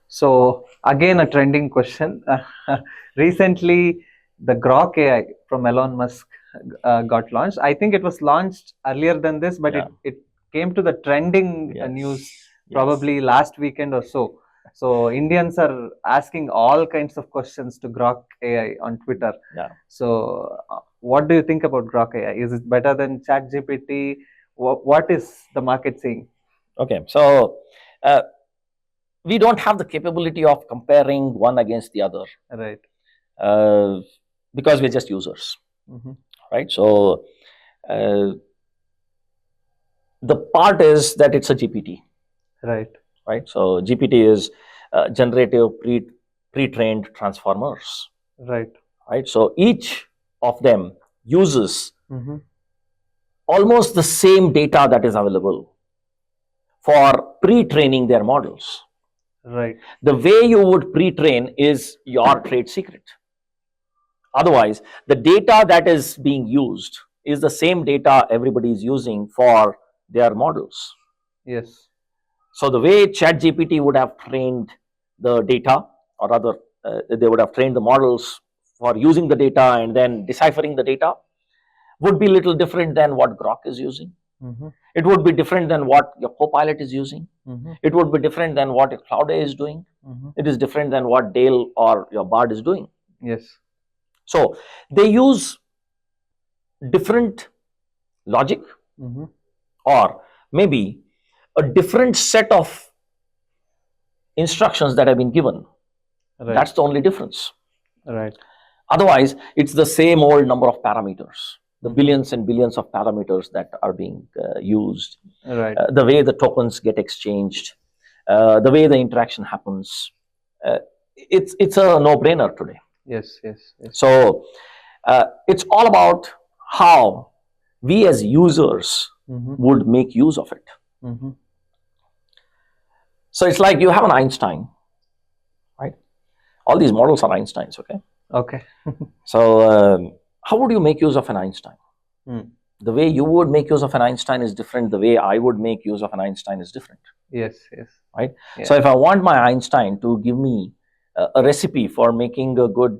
So again, a trending question. Recently, the Grok AI from Elon Musk got launched. I think it was launched earlier than this, but Yeah. it came to the trending news probably last weekend or so. So Indians are asking all kinds of questions to Grok AI on Twitter. Yeah. So what do you think about Grok AI? Is it better than ChatGPT? What is the market saying? Okay, so we don't have the capability of comparing one against the other, Right. Because we're just users, Mm-hmm. right? So the part is that it's a GPT, Right. right? So GPT is generative pre-trained transformers, Right. right? So each of them uses Mm-hmm. almost the same data that is available for pre-training their models. Right. The way you would pre-train is your trade secret. Otherwise, the data that is being used is the same data everybody is using for their models. Yes. So the way ChatGPT would have trained the data, or rather, they would have trained the models for using the data and then deciphering the data, would be a little different than what Grok is using. Mm-hmm. It would be different than what your Copilot is using. Mm-hmm. It would be different than what your Cloud AI is doing. Mm-hmm. It is different than what Dale or your Bard is doing. Yes. So they use different logic, Mm-hmm. or maybe a different set of instructions that have been given. Right. That's the only difference. Right. Otherwise, it's the same old number of parameters, the Mhm. billions and billions of parameters that are being used, Right. The way the tokens get exchanged, the way the interaction happens. It's a no-brainer today. Yes. Yes. Yes. So it's all about how we as users Mm-hmm. would make use of it. Mm-hmm. So it's like you have an Einstein, right? All these models are Einsteins, okay? Okay. So how would you make use of an Einstein? Mm. The way you would make use of an Einstein is different. The way I would make use of an Einstein is different. Yes. Yes. Right? Yeah. So if I want my Einstein to give me a recipe for making a good,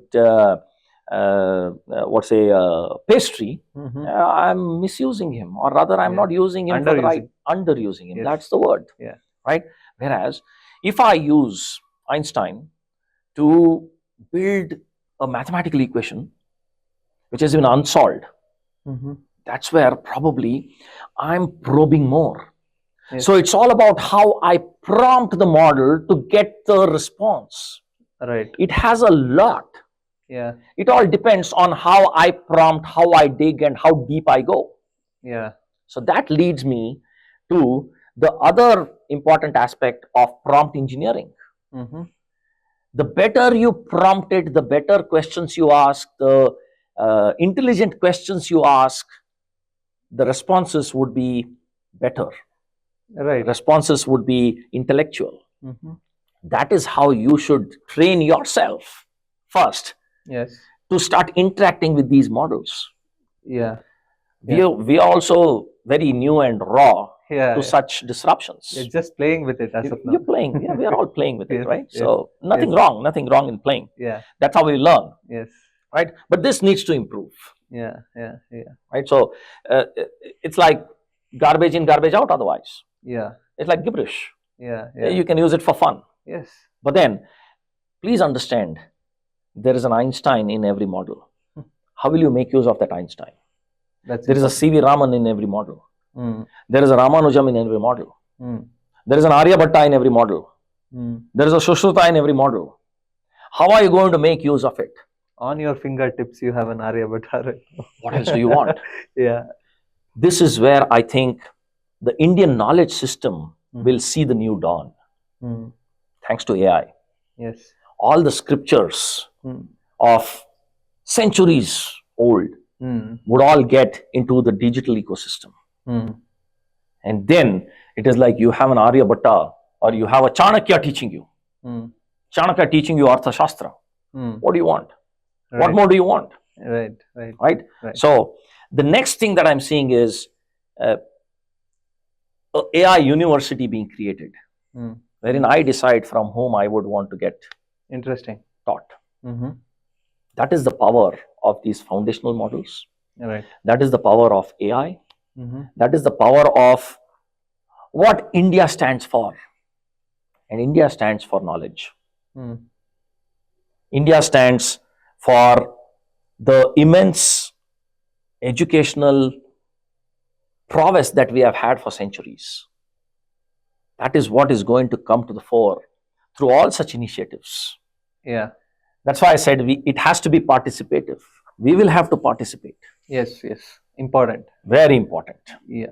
pastry, Mm-hmm. I'm misusing him, or rather, I'm not using him for the right, underusing him. Yes. That's the word. Yeah. Right? Whereas, if I use Einstein to build a mathematical equation which has been unsolved, Mm-hmm. that's where probably I'm probing more. Yes. So it's all about how I prompt the model to get the response. Right. It has a lot. Yeah. It all depends on how I prompt, how I dig, and how deep I go. Yeah. So that leads me to the other important aspect of prompt engineering. Mm-hmm. The better you prompt it, the better questions you ask, the intelligent questions you ask, the responses would be better. Right. Responses would be intellectual. Mm-hmm. That is how you should train yourself first. Yes. To start interacting with these models. Yeah. We are also very new and raw to such disruptions. You're just playing with it as of now. You're playing. Yeah, we are all playing with it, right? Yes. So nothing wrong in playing. Yeah. That's how we learn. Yes. Right? But this needs to improve. Yeah. Yeah. Yeah. Right? So it's like garbage in, garbage out otherwise. Yeah. It's like gibberish. Yeah. Yeah. You can use it for fun. Yes. But then, please understand, there is an Einstein in every model. How will you make use of that Einstein? There is a C.V. Raman in every model. Mm. There is a Ramanujam in every model. Mm. There is an Aryabhatta in every model. Mm. There is a Sushruta in every model. How are you going to make use of it? On your fingertips, you have an Aryabhatta. Right? What else do you want? Yeah. This is where I think the Indian knowledge system will see the new dawn. Thanks to AI. Yes. All the scriptures of centuries old would all get into the digital ecosystem. And then it is like you have an Aryabhatta or you have a Chanakya teaching you. Chanakya teaching you Arthashastra. What do you want? Right. What more do you want? Right? So the next thing that I'm seeing is AI university being created. wherein I decide from whom I would want to get Interesting. taught. Mm-hmm. That is the power of these foundational models. Right. That is the power of AI. Mm-hmm. That is the power of what India stands for. And India stands for knowledge. Mm. India stands for the immense educational prowess that we have had for centuries. That is what is going to come to the fore through all such initiatives. Yeah. That's why I said it has to be participative. We will have to participate. Yes. Yes. Important. Very important. Yeah.